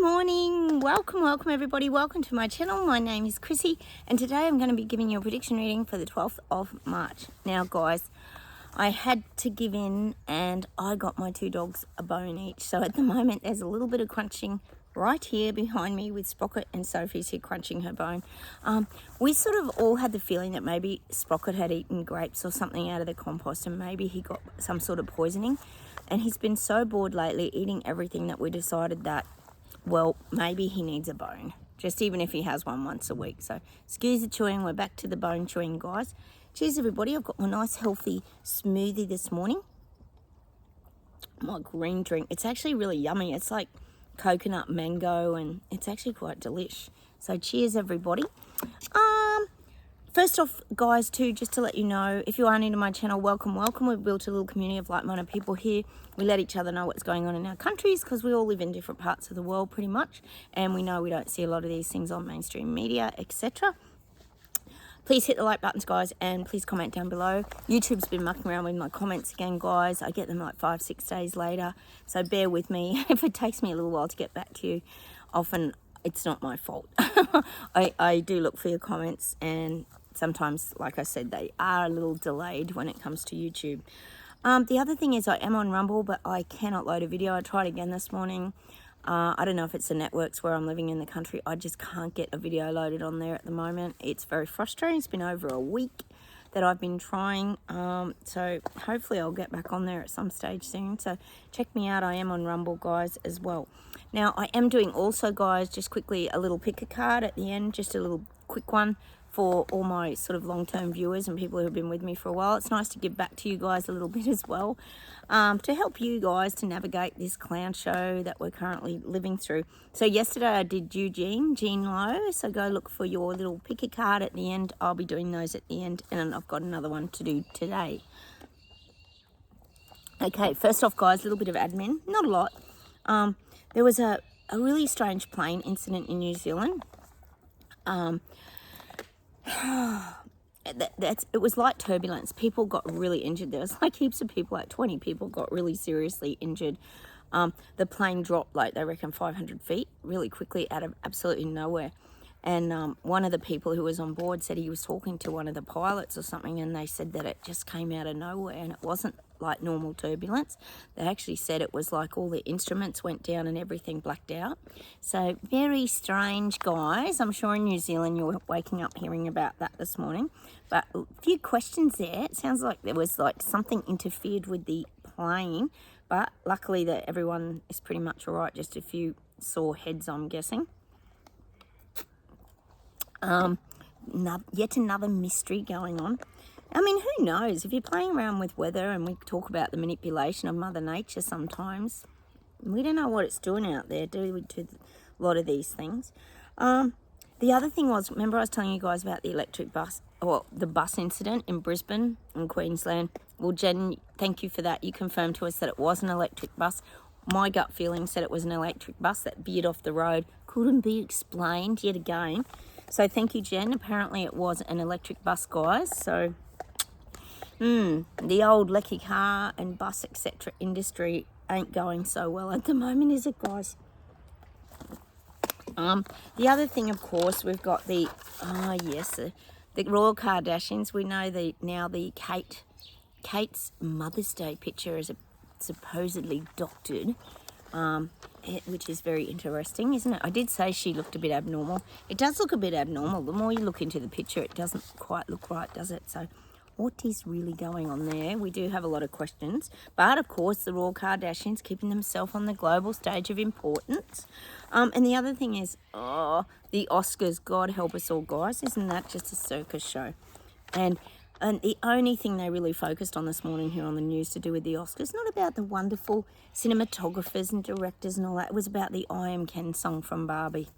morning. Welcome everybody. Welcome to my channel. My name is Chrissy and today I'm going to be giving you a prediction reading for the 12th of March. Now guys, I had to give in and I got my two dogs a bone each. So at the moment there's a little bit of crunching right here behind me with Sprocket, and Sophie's here crunching her bone. We sort of all had the feeling that maybe Sprocket had eaten grapes or something out of the compost and maybe he got some sort of poisoning. And he's been so bored lately eating everything that we decided that, well, maybe he needs a bone, just even if he has one once a week. So excuse the chewing, we're back to the bone chewing, guys. Cheers everybody. I've got my nice healthy smoothie this morning, my green drink. It's actually really yummy. It's like coconut mango and it's actually quite delish. So cheers everybody. First off, guys, too, just to let you know, if you are new to my channel, welcome. We've built a little community of like-minded people here. We let each other know what's going on in our countries because we all live in different parts of the world pretty much, and we know we don't see a lot of these things on mainstream media, etc. Please hit the like buttons, guys, and please comment down below. YouTube's been mucking around with my comments again, guys. I get them like 5-6 days later, so bear with me. If it takes me a little while to get back to you, often it's not my fault. I do look for your comments, and sometimes, like I said, they are a little delayed when it comes to YouTube. The other thing is I am on Rumble, but I cannot load a video. I tried again this morning. I don't know if it's the networks where I'm living in the country. I just can't get a video loaded on there at the moment. It's very frustrating. It's been over a week that I've been trying. So hopefully I'll get back on there at some stage soon. So check me out. I am on Rumble, guys, as well. Now, I am doing also, guys, just quickly a little pick a card at the end, just a little quick one for all my sort of long-term viewers and people who have been with me for a while. It's nice to give back to you guys a little bit as well, to help you guys to navigate this clown show that we're currently living through. So yesterday I did Jean Lowe, so go look for your little pick a card at the end. I'll be doing those at the end, and I've got another one to do today. Okay, first off, guys, a little bit of admin, not a lot. There was a really strange plane incident in New Zealand. It was like turbulence. People got really injured. There was like heaps of people, like 20 people got really seriously injured. The plane dropped, like they reckon 500 feet really quickly out of absolutely nowhere. And one of the people who was on board said he was talking to one of the pilots or something, and they said that it just came out of nowhere and it wasn't like normal turbulence. They actually said it was like all the instruments went down and everything blacked out. So very strange, guys. I'm sure in New Zealand you're waking up hearing about that this morning. But a few questions there. It sounds like there was like something interfered with the plane, but luckily that everyone is pretty much all right. Just a few sore heads, I'm guessing. Yet another mystery going on. I mean, who knows? If you're playing around with weather, and we talk about the manipulation of Mother Nature sometimes, we don't know what it's doing out there, do we, to a lot of these things. The other thing was, remember I was telling you guys about the electric bus, or the bus incident in Brisbane in Queensland? Well, Jen, thank you for that. You confirmed to us that it was an electric bus. My gut feeling said it was an electric bus that veered off the road. Couldn't be explained yet again. So thank you, Jen. Apparently it was an electric bus, guys. So the old lecky car and bus, etc. industry ain't going so well at the moment, is it, guys? The other thing, of course, we've got the the Royal Kardashians. We know the Kate's Mother's Day picture is supposedly doctored. Which is very interesting, isn't it? I did say she looked a bit abnormal. It does look a bit abnormal. The more you look into the picture, it doesn't quite look right, does it? So what is really going on there? We do have a lot of questions. But, of course, the Royal Kardashians keeping themselves on the global stage of importance. And the other thing is, the Oscars. God help us all, guys. Isn't that just a circus show? And the only thing they really focused on this morning here on the news to do with the Oscars, not about the wonderful cinematographers and directors and all that. It was about the I Am Ken song from Barbie.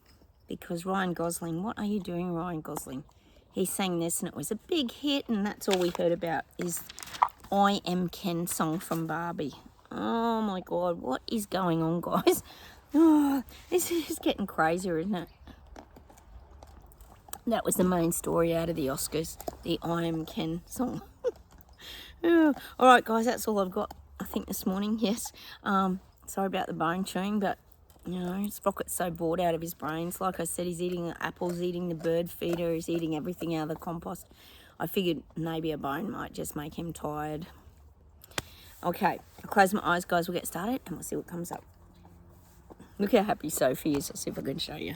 Because Ryan Gosling, what are you doing, Ryan Gosling? He sang this and it was a big hit, and that's all we heard about is I Am Ken song from Barbie. Oh my God, what is going on, guys? Oh, this is getting crazier, isn't it? That was the main story out of the Oscars, the I Am Ken song. All right, guys, that's all I've got, I think, this morning. Yes. Sorry about the bone chewing, but You know, Sprocket's so bored out of his brains. Like I said, he's eating the apples, eating the bird feeder, he's eating everything out of the compost. I figured maybe a bone might just make him tired. Okay, I'll close my eyes, guys. We'll get started and we'll see what comes up. Look how happy Sophie is. Let's see if I can show you.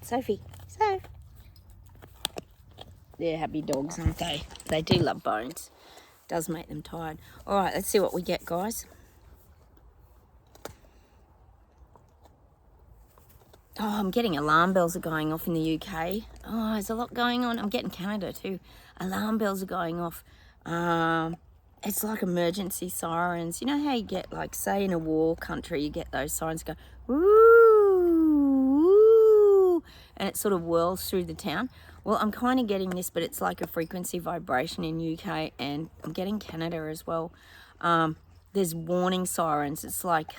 Sophie, Soph. They're happy dogs, aren't they? They do love bones. Does make them tired. All right, let's see what we get, guys. Oh, I'm getting alarm bells are going off in the UK. Oh, there's a lot going on. I'm getting Canada too. Alarm bells are going off. It's like emergency sirens. You know how you get, like, say in a war country, you get those sirens go, woo, woo, and it sort of whirls through the town. Well, I'm kind of getting this, but it's like a frequency vibration in UK, and I'm getting Canada as well. There's warning sirens. It's like,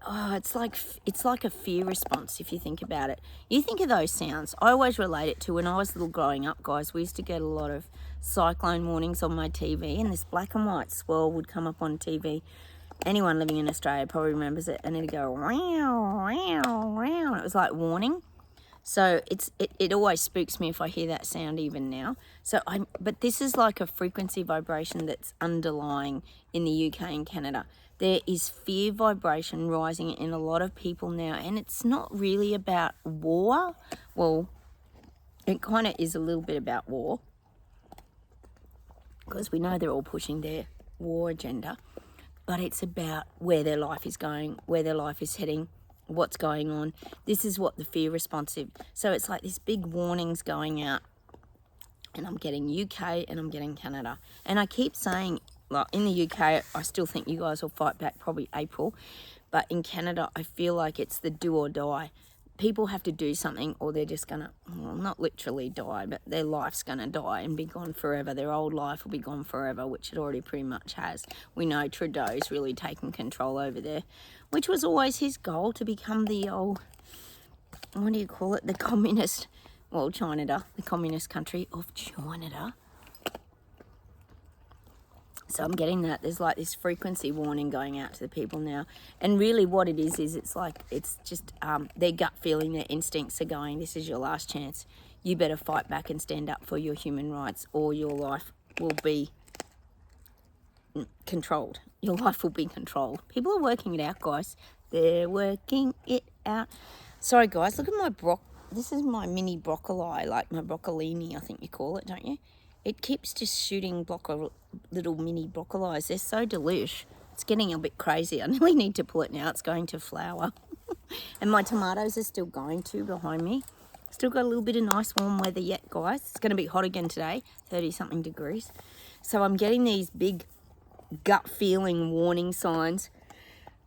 it's like a fear response if you think about it. You think of those sounds. I always relate it to when I was little growing up, guys. We used to get a lot of cyclone warnings on my TV, and this black and white swirl would come up on TV. Anyone living in Australia probably remembers it, and it'd go wow, wow, wow. It was like warning. So it always spooks me if I hear that sound even now. But this is like a frequency vibration that's underlying in the UK and Canada. There is fear vibration rising in a lot of people now, and it's not really about war. Well, it kind of is a little bit about war, because we know they're all pushing their war agenda, but it's about where their life is going, where their life is heading, what's going on. This is what the fear responsive. So it's like this big warnings going out, and I'm getting UK and I'm getting Canada. And I keep saying, like, in the UK, I still think you guys will fight back probably April. But in Canada, I feel like it's the do or die. People have to do something, or they're just going to, well, not literally die, but their life's going to die and be gone forever. Their old life will be gone forever, which it already pretty much has. We know Trudeau's really taken control over there, which was always his goal, to become the old, what do you call it, the communist, well, China, the communist country of China. So I'm getting that. There's like this frequency warning going out to the people now. And really what it is it's like, it's just their gut feeling, their instincts are going, this is your last chance. You better fight back and stand up for your human rights, or your life will be controlled. Your life will be controlled. People are working it out, guys. They're working it out. Sorry, guys, look at my this is my mini broccoli, like my broccolini, I think you call it, don't you? It keeps just shooting little mini broccolis. They're so delish. It's getting a bit crazy. I really need to pull it now. It's going to flower. And my tomatoes are still going to behind me. Still got a little bit of nice warm weather yet, guys. It's going to be hot again today, 30-something degrees. So I'm getting these big gut feeling warning signs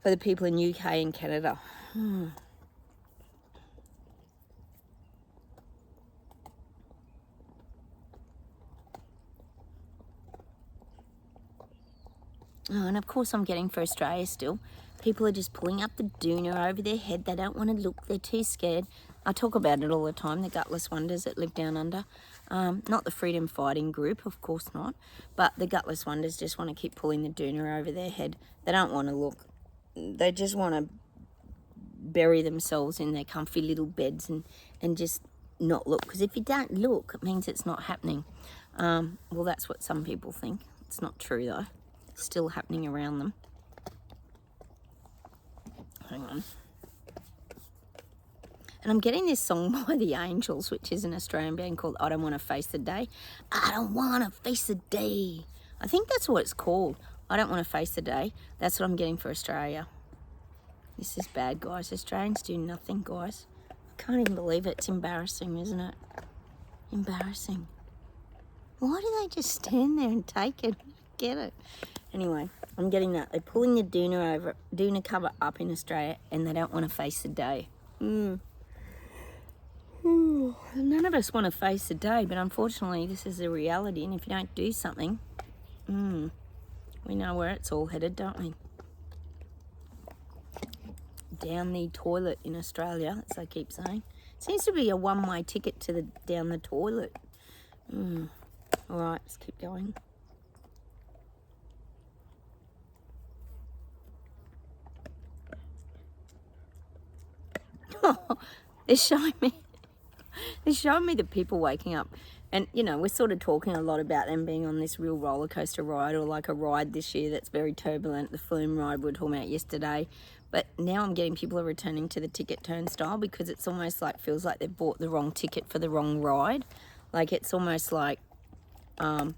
for the people in UK and Canada. Oh, and of course I'm getting for Australia still. People are just pulling up the doona over their head. They don't want to look. They're too scared. I talk about it all the time, the gutless wonders that live down under. Not the freedom fighting group, of course not. But the gutless wonders just want to keep pulling the doona over their head. They don't want to look. They just want to bury themselves in their comfy little beds and just not look. Because if you don't look, it means it's not happening. Well, that's what some people think. It's not true, though. Still happening around them. Hang on. And I'm getting this song by The Angels, which is an Australian band, called I Don't Want to Face the Day. I don't want to face the day. I think that's what it's called. I don't want to face the day. That's what I'm getting for Australia. This is bad, guys. Australians do nothing, guys. I can't even believe it. It's embarrassing, isn't it? Embarrassing. Why do they just stand there and take it? Get it? Anyway, I'm getting that. They're pulling the doona cover up in Australia, and they don't want to face the day. None of us want to face the day, but unfortunately this is a reality, and if you don't do something, we know where it's all headed, don't we? Down the toilet in Australia, as I keep saying. Seems to be a one-way ticket to down the toilet. All right, let's keep going. they're showing me the people waking up. And, you know, we're sort of talking a lot about them being on this real roller coaster ride, or like a ride this year that's very turbulent, the Flume ride we were talking about yesterday. But now I'm getting people are returning to the ticket turnstile, because it's almost like, feels like they've bought the wrong ticket for the wrong ride. Like, it's almost like they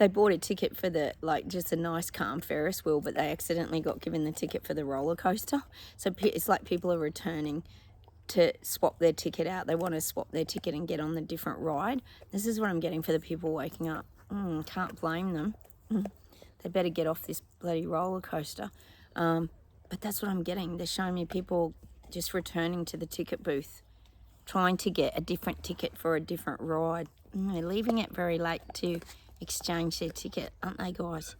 bought a ticket for the, like, just a nice calm Ferris wheel, but they accidentally got given the ticket for the roller coaster. So it's like people are returning to swap their ticket out. They want to swap their ticket and get on the different ride. This is what I'm getting for the people waking up. Can't blame them. They better get off this bloody roller coaster. But that's what I'm getting. They're showing me people just returning to the ticket booth, trying to get a different ticket for a different ride. They're leaving it very late to exchange their ticket, aren't they, guys?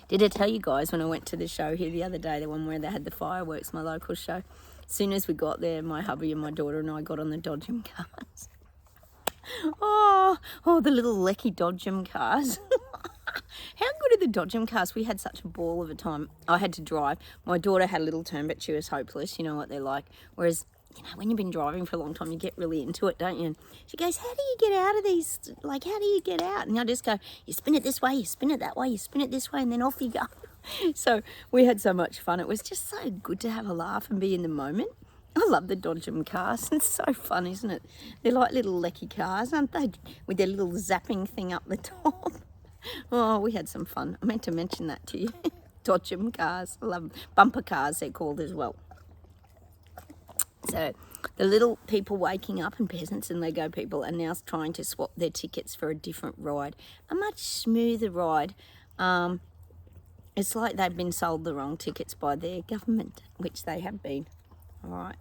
Did I tell you guys when I went to the show here the other day, the one where they had the fireworks, my local show? As soon as we got there, my hubby and my daughter and I got on the Dodgem cars. Oh, the little lecky Dodgem cars. How good are the Dodgem cars? We had such a ball of a time. I had to drive. My daughter had a little turn, but she was hopeless. You know what they're like. Whereas, you know, when you've been driving for a long time, you get really into it, don't you? And she goes, how do you get out of these? Like, how do you get out? And I just go, you spin it this way, you spin it that way, you spin it this way, and then off you go. So we had so much fun. It was just so good to have a laugh and be in the moment. I love the Dodgem cars. It's so fun, isn't it? They're like little lecky cars, aren't they? With their little zapping thing up the top. Oh, we had some fun. I meant to mention that to you. Dodgem cars. I love them. Bumper cars, they're called as well. So the little people waking up, and peasants and Lego people, are now trying to swap their tickets for a different ride. A much smoother ride. It's like they've been sold the wrong tickets by their government, which they have been. All right.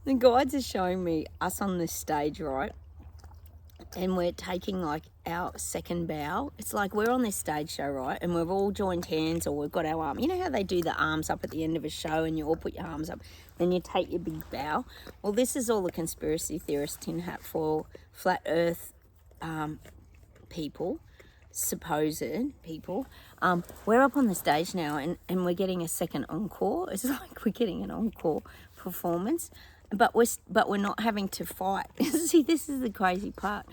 The guides are showing me us on this stage, right? And we're taking like our second bow. It's like we're on this stage show, right? And we've all joined hands, or we've got our arm. You know how they do the arms up at the end of a show and you all put your arms up, then you take your big bow? Well, this is all the conspiracy theorist tin hat for flat earth people, supposed people. We're up on the stage now, and we're getting a second encore. It's like we're getting an encore performance, but we're not having to fight. See, this is the crazy part.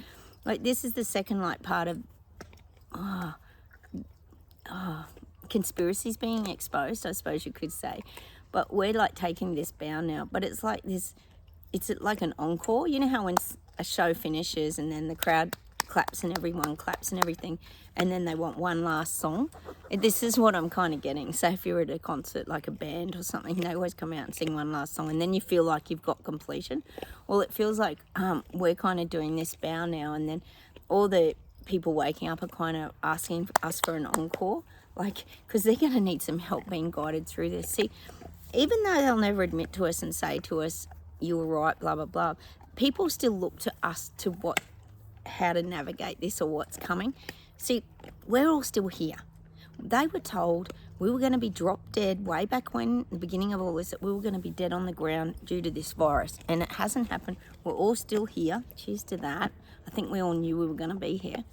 Like, this is the second like part of conspiracies being exposed, I suppose you could say. But we're like taking this bow now, but it's like this, it's like an encore. You know how when a show finishes and then the crowd claps and everyone claps and everything, and then they want one last song? This is what I'm kind of getting. So if you're at a concert, like a band or something, they always come out and sing one last song, and then you feel like you've got completion. Well, it feels like we're kind of doing this bow now, and then all the people waking up are kind of asking us for an encore, like, because they're going to need some help being guided through this. See, even though they'll never admit to us and say to us, you were right, blah, blah, blah, people still look to us to how to navigate this or what's coming. See, we're all still here. They were told we were going to be drop dead way back when, the beginning of all this, that we were going to be dead on the ground due to this virus, and it hasn't happened. We're all still here. Cheers to that. I think we all knew we were going to be here.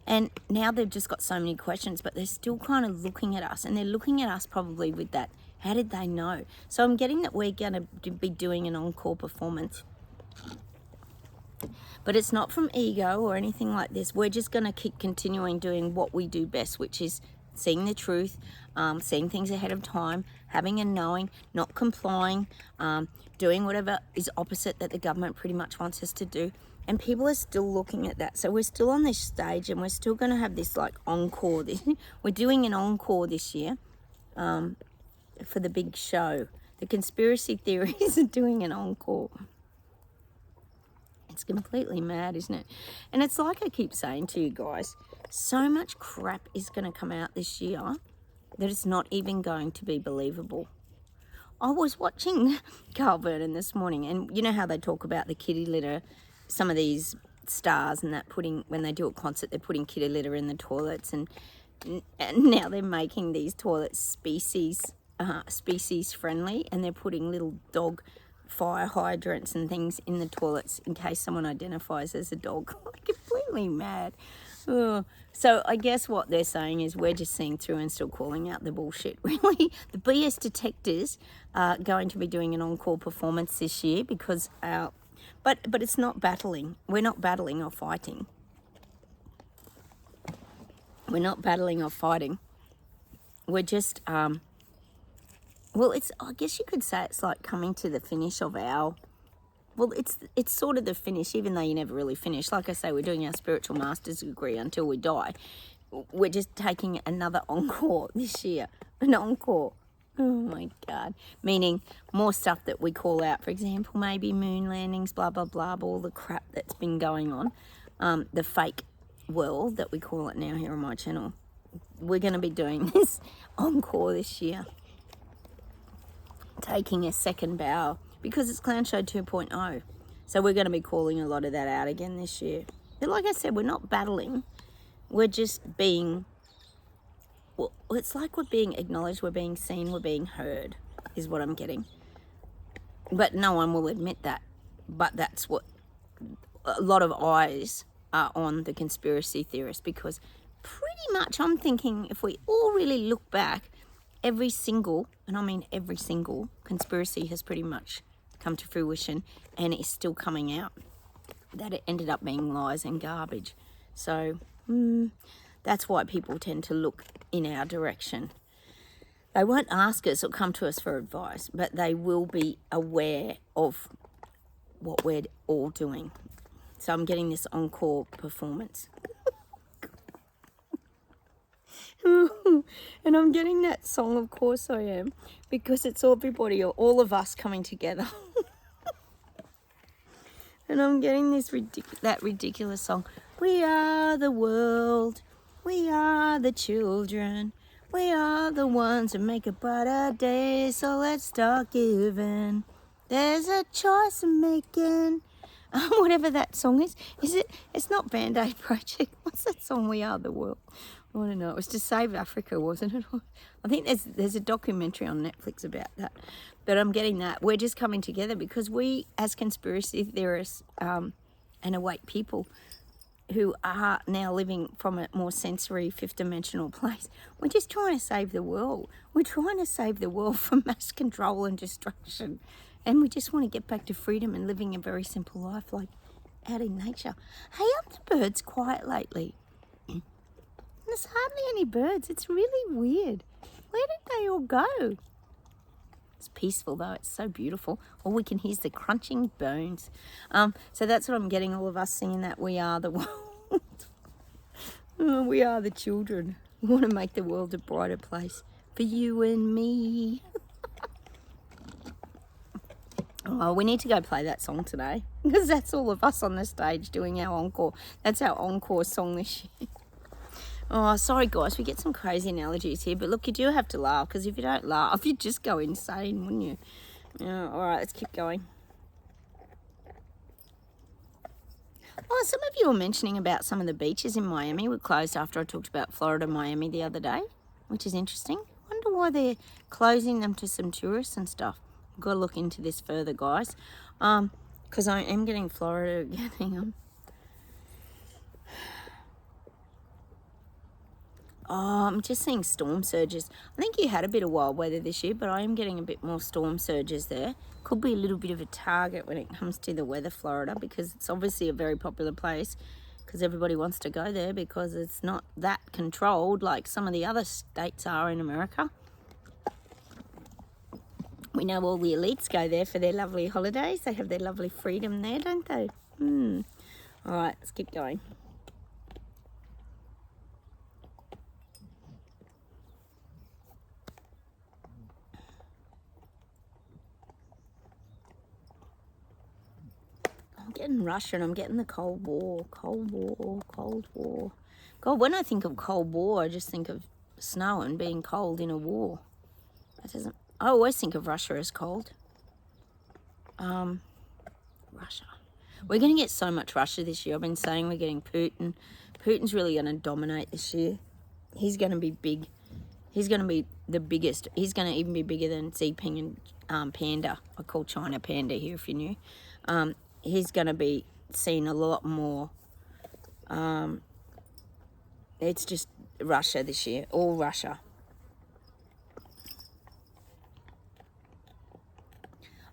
And now they've just got so many questions, but they're still kind of looking at us, and they're looking at us probably with that, how did they know? So I'm getting that we're going to be doing an encore performance. But it's not from ego or anything like this. We're just going to keep continuing doing what we do best, which is seeing the truth, seeing things ahead of time, having a knowing, not complying, doing whatever is opposite that the government pretty much wants us to do. And people are still looking at that. So we're still on this stage, and we're still going to have this like encore. We're doing an encore this year for the big show. The conspiracy theories are doing an encore. It's completely mad, isn't it? And it's like I keep saying to you guys, so much crap is going to come out this year that it's not even going to be believable. I was watching Carl Vernon this morning, and you know how they talk about the kitty litter, some of these stars and that, when they do a concert, they're putting kitty litter in the toilets, and now they're making these toilets species friendly, and they're putting little dog fire hydrants and things in the toilets in case someone identifies as a dog. Completely mad. Ugh. So I guess what they're saying is we're just seeing through and still calling out the bullshit. Really, the BS detectors are going to be doing an encore performance this year because but it's not battling. We're not battling or fighting. We're not battling or fighting. We're just well, I guess you could say it's like coming to the finish of our. Well, it's sort of the finish, even though you never really finish. Like I say, we're doing our spiritual master's degree until we die. We're just taking another encore this year. An encore. Oh, my God. Meaning more stuff that we call out. For example, maybe moon landings, blah, blah, blah, all the crap that's been going on. The fake world that we call it now here on my channel. We're going to be doing this encore this year. Taking a second bow. Because it's Clown Show 2.0. So we're going to be calling a lot of that out again this year. But like I said, we're not battling. We're just being... Well, it's like we're being acknowledged, we're being seen, we're being heard, is what I'm getting. But no one will admit that. But that's what... A lot of eyes are on the conspiracy theorists. Because pretty much I'm thinking if we all really look back, every single, and I mean every single, conspiracy has pretty much come to fruition and is still coming out. That it ended up being lies and garbage. So that's why people tend to look in our direction. They won't ask us or come to us for advice, but they will be aware of what we're all doing. So I'm getting this encore performance. And I'm getting that song, Of Course I Am, because it's everybody or all of us coming together. And I'm getting this ridiculous song. We are the world. We are the children. We are the ones who make a brighter day. So let's start giving. There's a choice I'm making. Whatever that song is. It's not Band-Aid Project. What's that song? We Are the World. I don't know. It was to save Africa, wasn't it? I think there's a documentary on Netflix about that. But I'm getting that. We're just coming together because we, as conspiracy theorists and awake people who are now living from a more sensory, fifth-dimensional place, we're just trying to save the world. We're trying to save the world from mass control and destruction. And we just want to get back to freedom and living a very simple life, like out in nature. Hey, aren't the birds quiet lately? There's hardly any birds. It's really weird. Where did they all go? It's peaceful though. It's so beautiful. All we can hear is the crunching bones. So that's what I'm getting, all of us singing that we are the world. We are the children. We want to make the world a brighter place for you and me. Oh, we need to go play that song today because that's all of us on the stage doing our encore. That's our encore song this year. Oh, sorry guys, we get some crazy analogies here, but look, you do have to laugh, because if you don't laugh, you'd just go insane, wouldn't you? Yeah, all right, let's keep going. Oh, some of you were mentioning about some of the beaches in Miami were closed after I talked about Florida, Miami the other day, which is interesting. I wonder why they're closing them to some tourists and stuff. I've got to look into this further, guys, because I am getting Florida again. Hang on. Oh, I'm just seeing storm surges. I think you had a bit of wild weather this year, but I am getting a bit more storm surges there. Could be a little bit of a target when it comes to the weather, Florida, because it's obviously a very popular place because everybody wants to go there because it's not that controlled like some of the other states are in America. We know all the elites go there for their lovely holidays. They have their lovely freedom there, don't they? All right, let's keep going. I'm getting Russia and I'm getting the Cold War. God, when I think of Cold War, I just think of snow and being cold in a war. That doesn't... I always think of Russia as cold. Russia. We're going to get so much Russia this year. I've been saying we're getting Putin. Putin's really going to dominate this year. He's going to be big. He's going to be the biggest. He's going to even be bigger than Xi Jinping and Panda. I call China Panda here if you're new. He's going to be seen a lot more. It's just Russia this year, all Russia.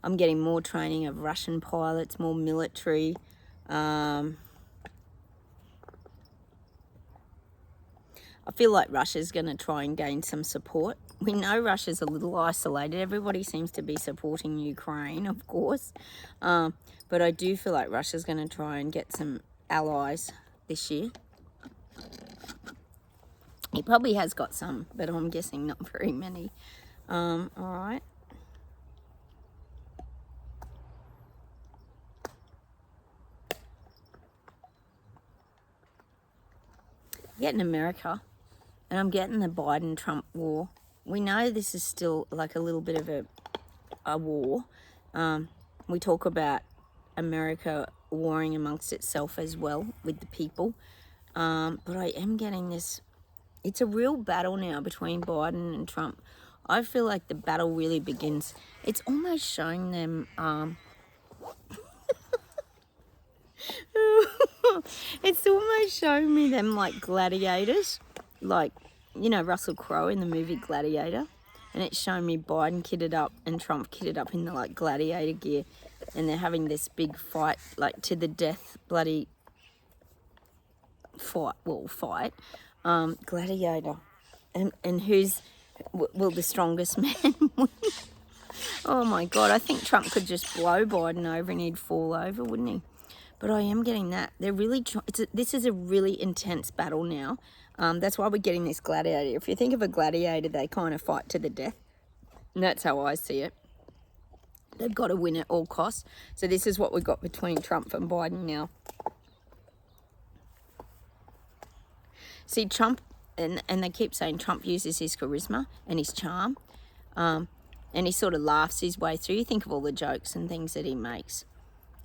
I'm getting more training of Russian pilots, more military. I feel like Russia's going to try and gain some support. We know Russia's a little isolated. Everybody seems to be supporting Ukraine, of course. But I do feel like Russia's going to try and get some allies this year. He probably has got some, but I'm guessing not very many. All right. Getting America, and I'm getting the Biden-Trump war. We know this is still like a little bit of a war. We talk about America warring amongst itself as well with the people. But I am getting this, it's a real battle now between Biden and Trump. I feel like the battle really begins. It's almost showing them, it's almost showing me them like gladiators, like, you know, Russell Crowe in the movie Gladiator. And it's showing me Biden kitted up and Trump kitted up in the like gladiator gear. And they're having this big fight, like to the death bloody fight. Gladiator. And who's, will the strongest man win? Oh my God, I think Trump could just blow Biden over and he'd fall over, wouldn't he? But I am getting that. They're really, this is a really intense battle now. That's why we're getting this gladiator. If you think of a gladiator, they kind of fight to the death. And that's how I see it. They've got to win at all costs. So this is what we've got between Trump and Biden now. See, Trump, and they keep saying Trump uses his charisma and his charm. And he sort of laughs his way through. You think of all the jokes and things that he makes.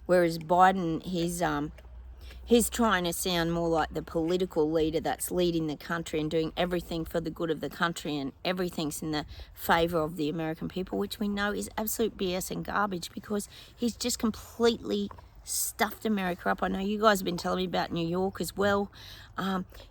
Whereas Biden, he's trying to sound more like the political leader that's leading the country and doing everything for the good of the country, and everything's in the favour of the American people, which we know is absolute BS and garbage because he's just completely stuffed America up. I know you guys have been telling me about New York as well.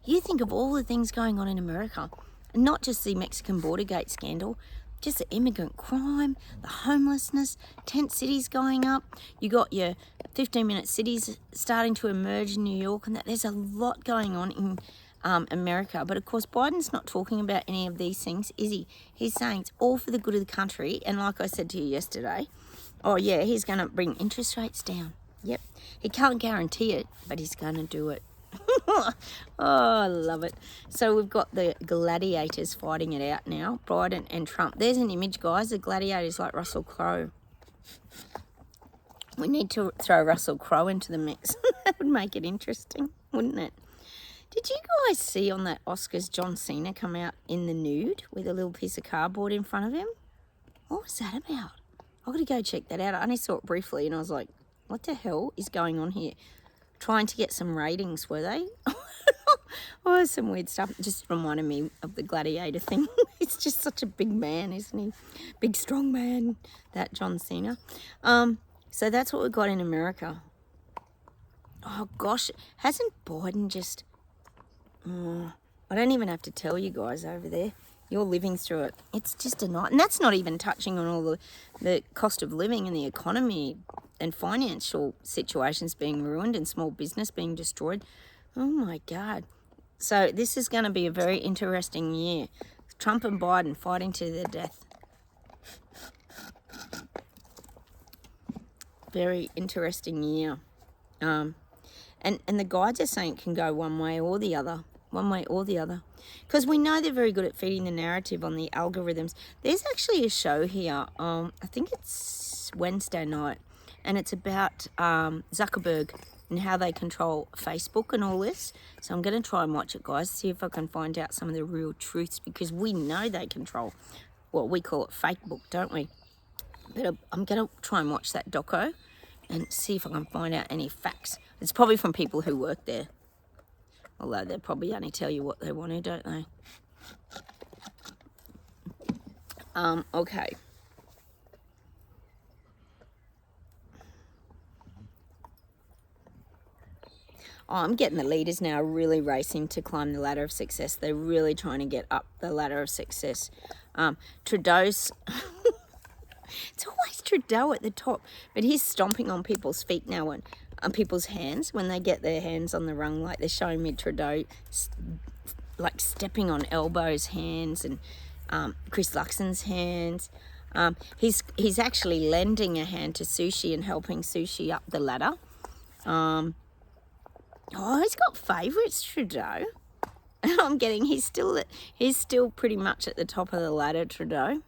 You think of all the things going on in America, and not just the Mexican border gate scandal, just the immigrant crime, the homelessness, tent cities going up. You got your 15-minute cities starting to emerge in New York, and that there's a lot going on in America. But of course, Biden's not talking about any of these things, is he? He's saying it's all for the good of the country. And like I said to you yesterday, oh yeah, he's going to bring interest rates down. Yep. He can't guarantee it, but he's going to do it. Oh, I love it. So we've got the gladiators fighting it out now, Biden and Trump. There's an image, guys. The gladiators like Russell Crowe. We need to throw Russell Crowe into the mix. That would make it interesting, wouldn't it? Did you guys see on that Oscars John Cena come out in the nude with a little piece of cardboard in front of him? What was that about? I've got to go check that out. I only saw it briefly and I was like, what the hell is going on here? Trying to get some ratings, were they? Oh, some weird stuff. It just reminded me of the gladiator thing. He's just such a big man, isn't he? Big, strong man, that John Cena. So that's what we've got in America. Oh, gosh. Hasn't Biden just... I don't even have to tell you guys over there. You're living through it. It's just a night. And that's not even touching on all the cost of living and the economy and financial situations being ruined and small business being destroyed. Oh, my God. So this is going to be a very interesting year. Trump and Biden fighting to their death. Very interesting year. And the guides are saying it can go one way or the other. One way or the other. Because we know they're very good at feeding the narrative on the algorithms. There's actually a show here. I think it's Wednesday night. And it's about Zuckerberg and how they control Facebook and all this. So I'm going to try and watch it, guys. See if I can find out some of the real truths. Because we know they control what we call it Facebook, don't we? But I'm going to try and watch that doco and see if I can find out any facts. It's probably from people who work there. Although they'll probably only tell you what they want to, don't they? Okay. Oh, I'm getting the leaders now really racing to climb the ladder of success. They're really trying to get up the ladder of success. Trudeau's... It's always Trudeau at the top, but he's stomping on people's feet now and on people's hands when they get their hands on the rung, like they're showing me Trudeau like stepping on elbows, hands, and Chris Luxon's hands. He's actually lending a hand to Sushi and helping Sushi up the ladder. Oh, he's got favourites, Trudeau. I'm getting he's still pretty much at the top of the ladder, Trudeau.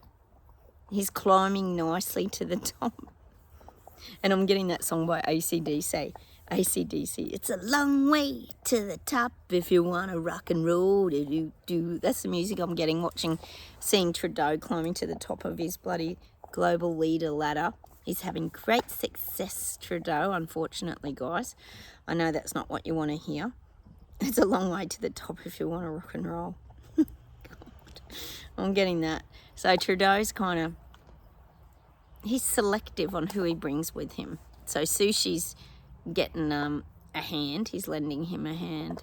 He's climbing nicely to the top. And I'm getting that song by AC/DC. AC/DC. It's a long way to the top if you want to rock and roll. Do. That's the music I'm getting seeing Trudeau climbing to the top of his bloody global leader ladder. He's having great success, Trudeau, unfortunately, guys. I know that's not what you want to hear. It's a long way to the top if you want to rock and roll. God. I'm getting that. So Trudeau's he's selective on who he brings with him. So Sushi's getting a hand. He's lending him a hand.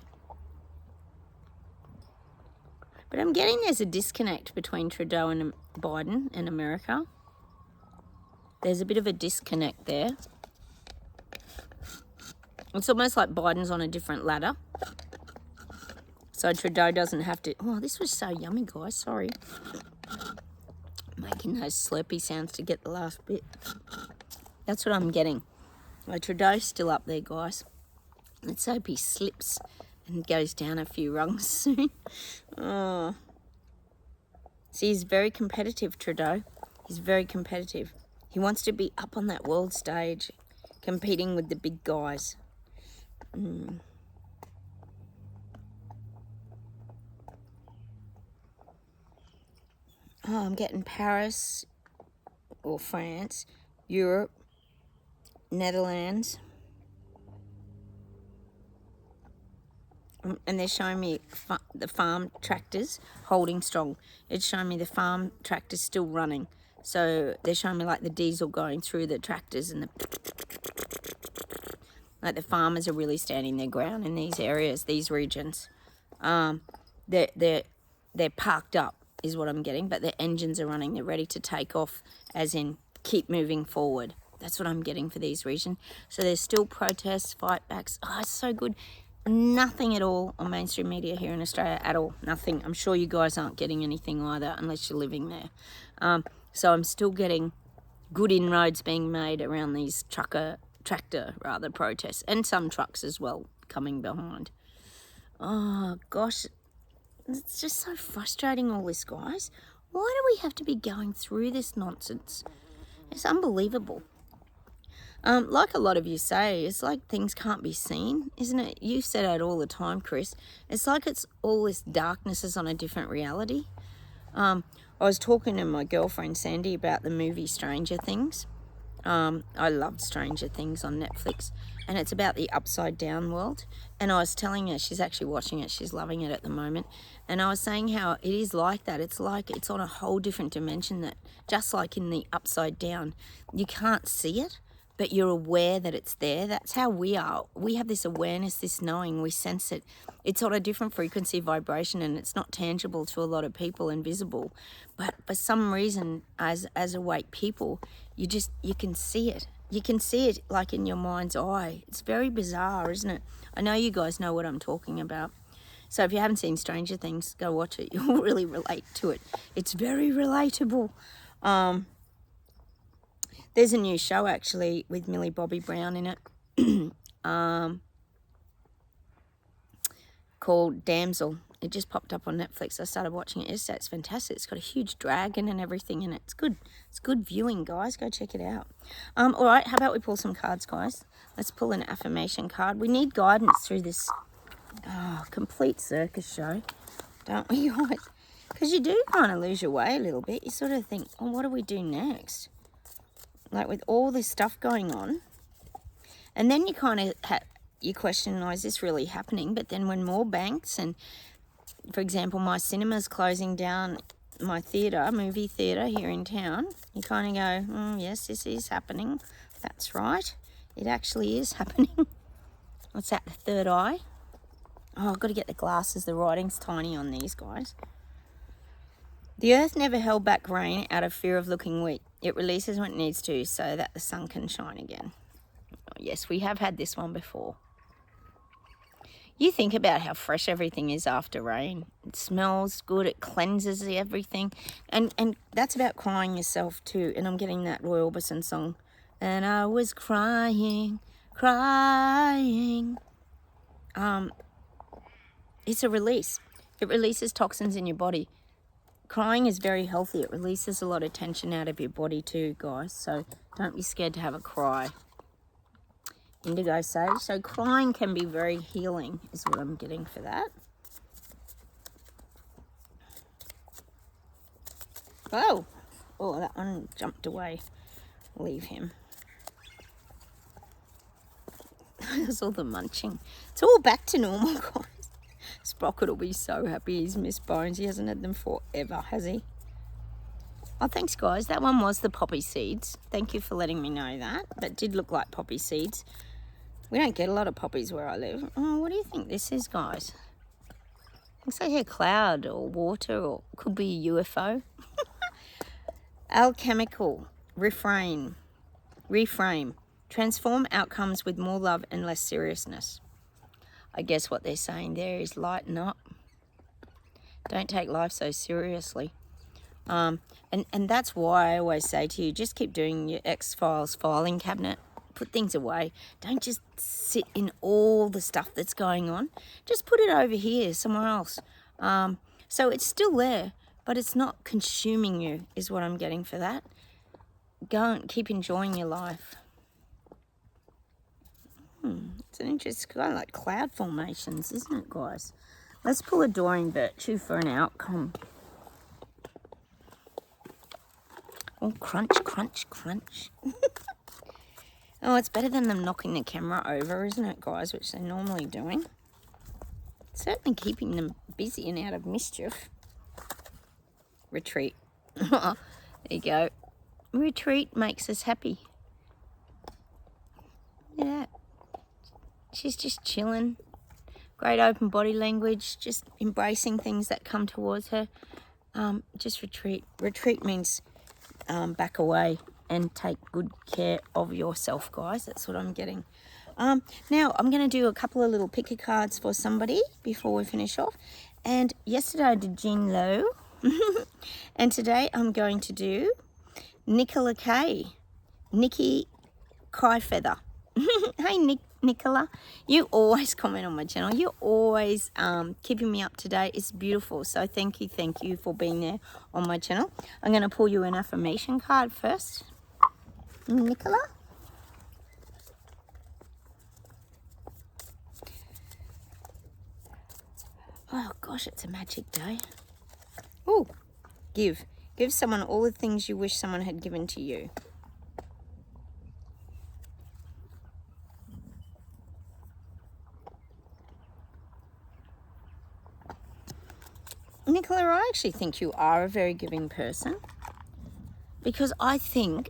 But I'm getting there's a disconnect between Trudeau and Biden and America. There's a bit of a disconnect there. It's almost like Biden's on a different ladder. So Trudeau doesn't have to... Oh, this was so yummy, guys. Sorry. Making those slurpy sounds to get the last bit. That's what I'm getting. Well, Trudeau's still up there, guys. Let's hope he slips and goes down a few rungs soon. Oh. See, he's very competitive, Trudeau. He's very competitive. He wants to be up on that world stage, competing with the big guys. Oh, I'm getting Paris or France, Europe, Netherlands. And they're showing me the farm tractors holding strong. It's showing me the farm tractors still running. So they're showing me like the diesel going through the tractors and like the farmers are really standing their ground in these areas, these regions. They're parked up is what I'm getting, but their engines are running. They're ready to take off, as in keep moving forward. That's what I'm getting for these regions. So there's still protests, fight backs. Oh, it's so good. Nothing at all on mainstream media here in Australia at all. Nothing. I'm sure you guys aren't getting anything either unless you're living there. So I'm still getting good inroads being made around these tractor protests, and some trucks as well coming behind. Oh gosh, it's just so frustrating, all this, guys. Why do we have to be going through this nonsense? It's unbelievable. Like a lot of you say, it's like things can't be seen, isn't it? You said it all the time, Chris. It's like it's all this darkness is on a different reality. I was talking to my girlfriend Sandy about the movie Stranger Things. I loved Stranger Things on Netflix, and it's about the upside down world. And I was telling her, she's actually watching it, she's loving it at the moment, and I was saying how it is like that. It's like it's on a whole different dimension, that just like in the upside down, you can't see it, but you're aware that it's there. That's how we are. We have this awareness, this knowing, we sense it. It's on a different frequency vibration, and it's not tangible to a lot of people, invisible. But for some reason, as awake people, you can see it. You can see it like in your mind's eye. It's very bizarre, isn't it? I know you guys know what I'm talking about. So if you haven't seen Stranger Things, go watch it. You'll really relate to it. It's very relatable. There's a new show actually with Millie Bobby Brown in it called Damsel. It just popped up on Netflix. I started watching it yesterday. It's fantastic. It's got a huge dragon and everything in it. It's good. It's good viewing, guys. Go check it out. All right, how about we pull some cards, guys? Let's pull an affirmation card. We need guidance through this complete circus show, don't we, guys? Because you do kind of lose your way a little bit. You sort of think, oh, what do we do next? Like with all this stuff going on. And then you kind of you question, oh, is this really happening? But then when more banks and, for example, my cinema's closing down my movie theatre here in town, you kind of go, yes, this is happening. That's right. It actually is happening. What's that, the third eye? Oh, I've got to get the glasses. The writing's tiny on these guys. The earth never held back rain out of fear of looking weak. It releases when it needs to so that the sun can shine again. Oh, yes, we have had this one before. You think about how fresh everything is after rain. It smells good. It cleanses everything. And that's about crying yourself too. And I'm getting that Roy Orbison song. And I was crying. It's a release. It releases toxins in your body. Crying is very healthy. It releases a lot of tension out of your body too, guys. So don't be scared to have a cry. Indigo sage. So crying can be very healing is what I'm getting for that. Oh, that one jumped away. Leave him. There's all the munching. It's all back to normal, guys. Sprocket will be so happy he's missed bones. He hasn't had them forever, has he? Oh, thanks, guys. That one was the poppy seeds. Thank you for letting me know that. That did look like poppy seeds. We don't get a lot of poppies where I live. Oh, what do you think this is, guys? Looks like a cloud or water, or could be a UFO. Alchemical. Reframe. Transform outcomes with more love and less seriousness. I guess what they're saying there is lighten up. Don't take life so seriously. And that's why I always say to you, just keep doing your X-Files filing cabinet. Put things away. Don't just sit in all the stuff that's going on. Just put it over here somewhere else. So it's still there, but it's not consuming you is what I'm getting for that. Go and keep enjoying your life. It's an interesting, kind of like cloud formations, isn't it, guys? Let's pull Adoring Virtue for an outcome. Oh, crunch, crunch, crunch. Oh, it's better than them knocking the camera over, isn't it, guys, which they're normally doing. It's certainly keeping them busy and out of mischief. Retreat. There you go. Retreat makes us happy. Yeah. She's just chilling. Great open body language, just embracing things that come towards her. Just retreat. Retreat means back away and take good care of yourself, guys. That's what I'm getting. Now, I'm going to do a couple of little picker cards for somebody before we finish off. And yesterday I did Jean Lowe. And today I'm going to do Nicola K. Nikki Kyfeather. Hey, Nicola. You always comment on my channel. You're always keeping me up to date. It's beautiful. So thank you for being there on my channel. I'm going to pull you an affirmation card first. Nicola. Oh gosh, it's a magic day. Oh, give someone all the things you wish someone had given to you. Nicola, I actually think you are a very giving person, because I think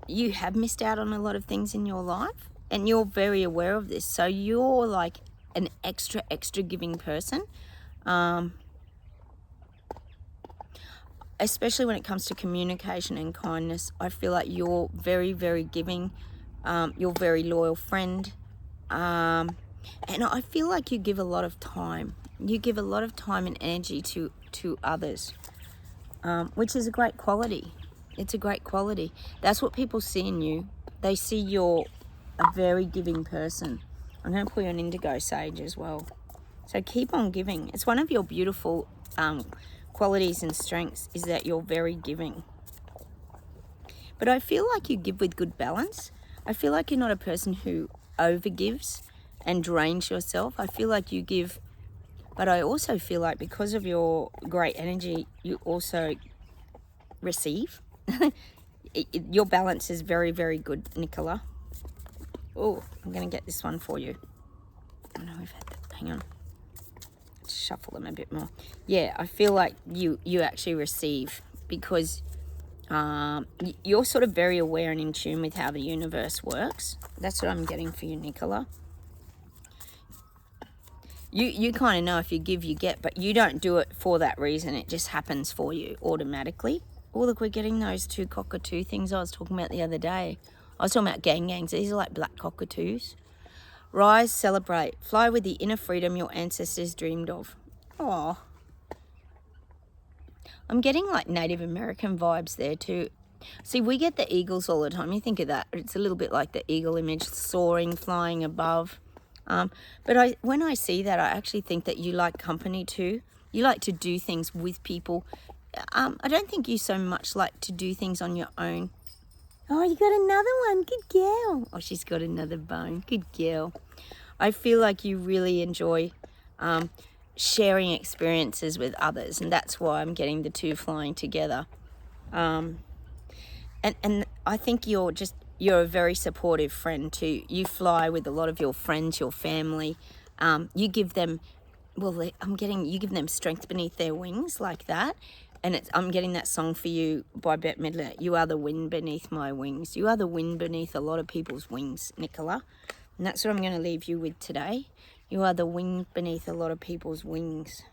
you have missed out on a lot of things in your life and you're very aware of this. So you're like an extra giving person, especially when it comes to communication and kindness. I feel like you're very, very giving. You're a very loyal friend, and I feel like you give a lot of time. You give a lot of time and energy to others, which is a great quality. It's a great quality. That's what people see in you. They see you're a very giving person. I'm going to pull you an indigo sage as well. So keep on giving. It's one of your beautiful qualities and strengths, is that you're very giving. But I feel like you give with good balance. I feel like you're not a person who overgives and drains yourself. I feel like you give, but I also feel like because of your great energy, you also receive. Your balance is very, very good, Nicola. Oh, I'm going to get this one for you. Oh no, we've had that. Hang on. shuffle them a bit more. Yeah, I feel like you actually receive, because you're sort of very aware and in tune with how the universe works. That's what I'm getting for you, Nicola. You kind of know if you give, you get, but you don't do it for that reason. It just happens for you automatically. Oh, look, we're getting those two cockatoo things I was talking about the other day. I was talking about gangs. These are like black cockatoos. Rise, celebrate, fly with the inner freedom your ancestors dreamed of. Oh, I'm getting like Native American vibes there too. See, we get the eagles all the time. You think of that. It's a little bit like the eagle image, soaring, flying above. But when I see that, I actually think that you like company too. You like to do things with people. I don't think you so much like to do things on your own. Oh, you got another one. Good girl. Oh, she's got another bone. Good girl. I feel like you really enjoy sharing experiences with others, and that's why I'm getting the two flying together. And I think you're a very supportive friend too. You fly with a lot of your friends, your family. You give them, you give them strength beneath their wings like that. And I'm getting that song for you by Bette Midler. You are the wind beneath my wings. You are the wind beneath a lot of people's wings, Nicola. And that's what I'm going to leave you with today. You are the wind beneath a lot of people's wings.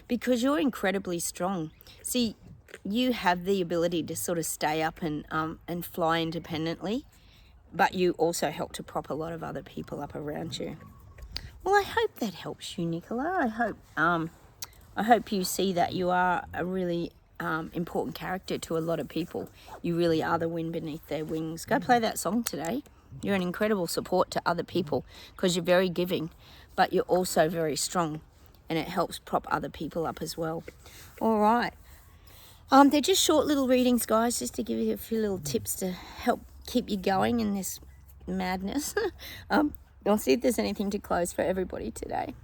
Because you're incredibly strong. See, you have the ability to sort of stay up and fly independently, but you also help to prop a lot of other people up around you. Well, I hope that helps you, Nicola. I hope you see that you are a really important character to a lot of people. You really are the wind beneath their wings. Go play that song today. You're an incredible support to other people because you're very giving, but you're also very strong, and it helps prop other people up as well. All right. They're just short little readings, guys, just to give you a few little tips to help keep you going in this madness. I'll see if there's anything to close for everybody today.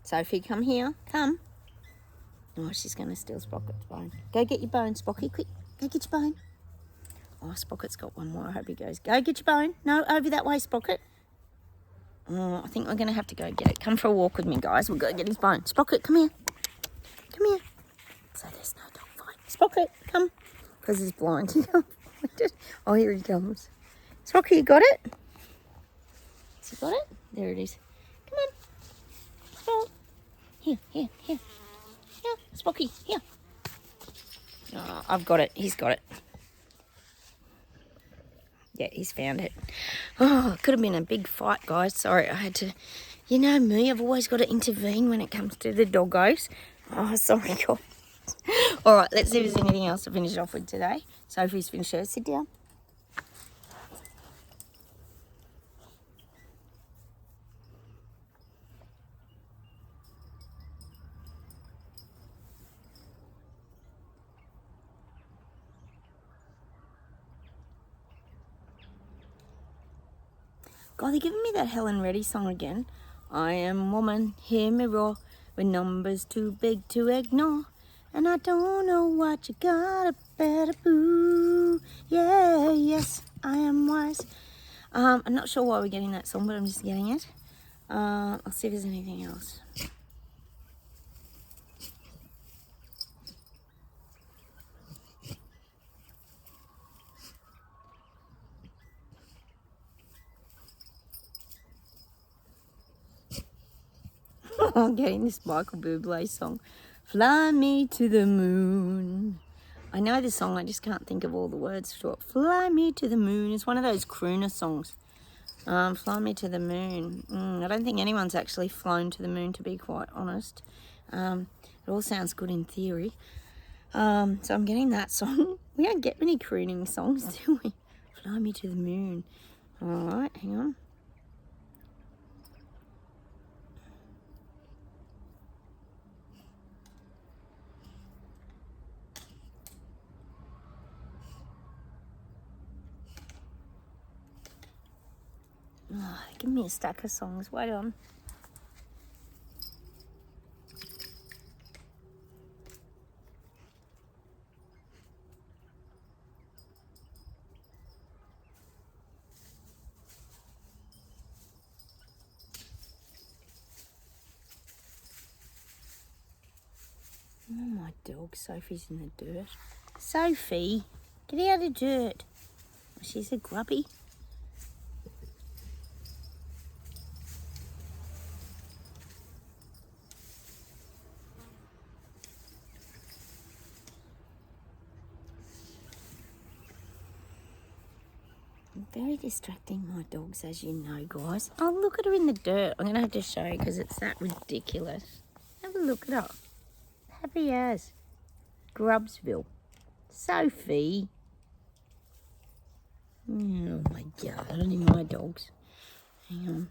Sophie, come here. Come. Oh, she's going to steal Sprocket's bone. Go get your bone, Sprocket, quick. Go get your bone. Oh, Sprocket's got one more. I hope he goes. Go get your bone. No, over that way, Sprocket. Oh, I think we're going to have to go get it. Come for a walk with me, guys. We'll go get his bone. Sprocket, come here. Come here. So there's no dog fight. Sprocket, come. Because he's blind. Oh, here he comes. Sprocket, you got it? Has he got it? There it is. Come on. Come on. Here. Here, Spocky, here. Oh, I've got it. He's got it. Yeah, he's found it. Oh, it could have been a big fight, guys. Sorry, I had to... You know me, I've always got to intervene when it comes to the doggos. Oh, sorry, guys. All right, let's see if there's anything else to finish off with today. Sophie's finished hers. Sit down. God, they're giving me that Helen Reddy song again. I am woman, hear me roar, with numbers too big to ignore. And I don't know what you got, a better boo. Yeah, yes, I am wise. I'm not sure why we're getting that song, but I'm just getting it. I'll see if there's anything else. I'm getting this Michael Bublé song. Fly me to the moon. I know the song, I just can't think of all the words to it. Fly me to the moon. It's one of those crooner songs. Fly me to the moon. I don't think anyone's actually flown to the moon, to be quite honest. It all sounds good in theory. So I'm getting that song. We don't get many crooning songs, do we? Fly me to the moon. All right, hang on. Oh, give me a stack of songs. Wait on. my dog. Sophie's in the dirt. Sophie, get out of the dirt. She's a grubby. Very distracting, my dogs, as you know, guys. Oh, look at her in the dirt. I'm going to have to show you because it's that ridiculous. Have a look at her. Happy as. Grubsville. Sophie. Oh, my God. Only my dogs. Hang on.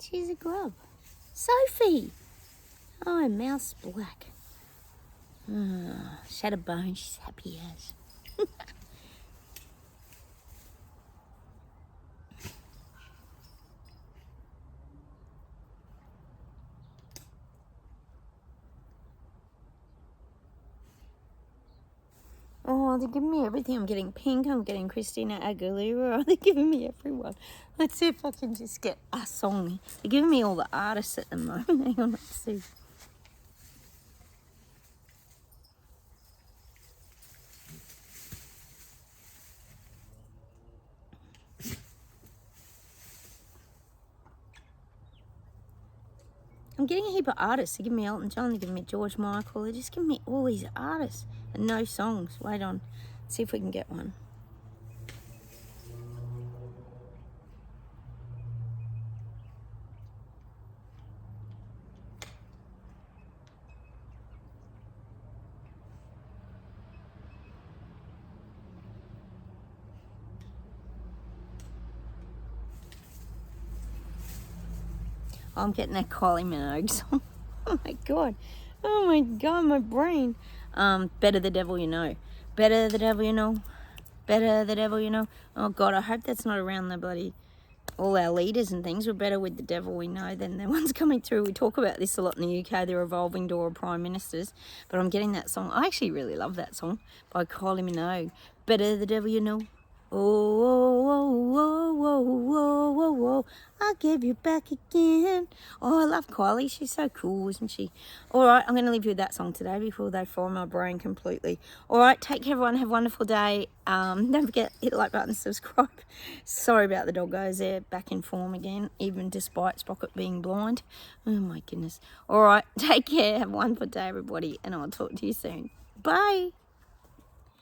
She's a grub. Sophie! Oh, mouse black. Oh, Shadowbone, she's happy as. Oh, they're giving me everything. I'm getting Pink, I'm getting Christina Aguilera. They're giving me everyone. Let's see if I can just get a song. They're giving me all the artists at the moment. Hang on, let's see. I'm getting a heap of artists. They're giving me Elton John, they're giving me George Michael. They're just giving me all these artists and no songs. Wait on. Let's see if we can get one. Oh, I'm getting that Kylie Minogue song. Oh my God. Oh my God, my brain. Better the devil you know. Better the devil you know. Better the devil you know. Oh God, I hope that's not around the bloody, all our leaders and things. We're better with the devil we know than the ones coming through. We talk about this a lot in the UK, the revolving door of prime ministers. But I'm getting that song. I actually really love that song by Kylie Minogue. Better the devil you know. Oh, oh, oh, oh, oh, oh, oh, I'll give you back again. Oh, I love Kylie. She's so cool, isn't she? All right, I'm going to leave you with that song today before they fry my brain completely. All right, take care, everyone. Have a wonderful day. Don't forget, hit the like button, subscribe. Sorry about the doggos. They're back in form again, even despite Sprocket being blind. Oh, my goodness. All right, take care. Have a wonderful day, everybody, and I'll talk to you soon. Bye.